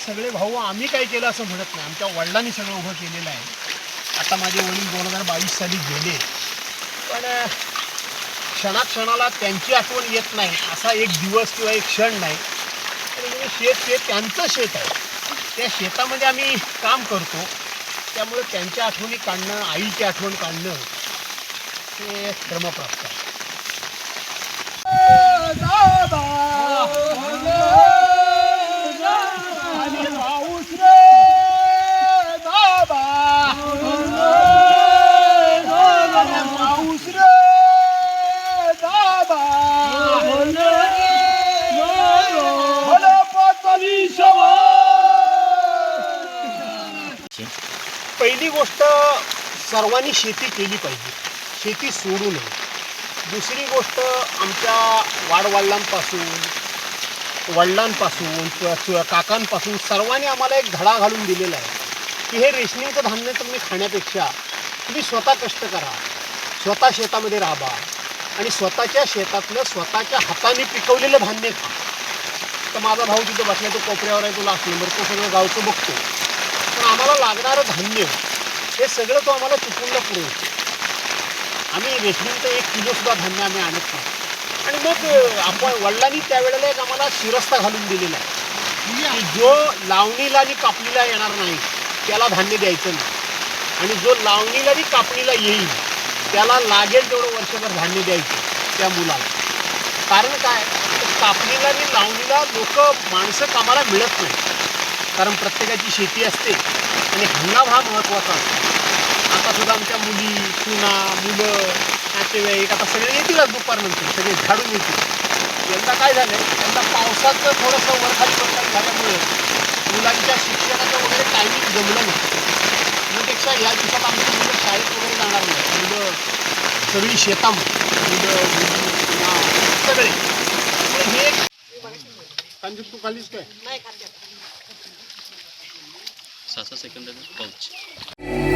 सगळे भाऊ आम्ही काय केलं असं म्हणत नाही, आमच्या वडिलांनी सगळं उभं केलेलं आहे. आता माझे वडील 2022 साली गेले, पण क्षणाक्षणाला त्यांची आठवण येत नाही असा एक दिवस किंवा एक क्षण नाही. म्हणजे शेत त्यांचं शेत आहे, त्या शेतामध्ये आम्ही काम करतो, त्यामुळे त्यांच्या आठवणी काढणं, आईची आठवण काढणं हे क्रमप्राप्त आहे. पहिली गोष्ट, सर्वांनी शेती केली पाहिजे, शेती सोडू नये. दुसरी गोष्ट, आमच्या वडिलांपासून काकांपासून सर्वांनी आम्हाला एक धडा घालून दिलेला आहे की हे रेशनिंगचं धान्य तुम्ही खाण्यापेक्षा तुम्ही स्वतः कष्ट करा, स्वतः शेतामध्ये राहा आणि स्वतःच्या शेतातलं स्वतःच्या हाताने पिकवलेलं धान्य खा. तर माझा भाऊ तिथं बसला, तो कोपऱ्यावर आहे, तो लास्ट नंबर, तो सगळं गावचं बघतो. पण आम्हाला लागणारं धान्य हे सगळं तो आम्हाला चुकूनला पुरवतो. आम्ही रेशनिंगचं 1 किलोसुद्धा धान्य आम्ही आणत नाही. आणि मग आपण वडिलांनी त्यावेळेला एक आम्हाला शिरस्ता घालून दिलेला आहे की जो लावणीला आणि कापणीला येणार नाही त्याला धान्य द्यायचं नाही, आणि जो लावणीला आणि कापणीला येईल त्याला लागेल तेवढं वर्षभर धान्य द्यायचं त्या मुलाला. कारण काय, कापणीला आणि लावणीला माणसं कामाला मिळत नाही, कारण प्रत्येकाची शेती असते आणि हंगाम हा महत्त्वाचा असतो. आता सुद्धा आमच्या मुली, सुना, मुलं, नातेवाईक आता सगळे येतीलच दुपारनंतर, सगळे झाडून येतील. यंदा काय झालं, यंदा पावसाचं थोडंसं वरखाली झाल्यामुळे मुलांच्या शिक्षणाचं वगैरे टायमिंग जमलं नाही. त्यापेक्षा या दिवसात आमची मुलं शाळेत वगैरे जाणार नाही, मुलं सगळी शेतामध्ये, मुलं मुली सुना सगळे. हे कांजूक तू खालीच काय 6 सेकंद पाऊच.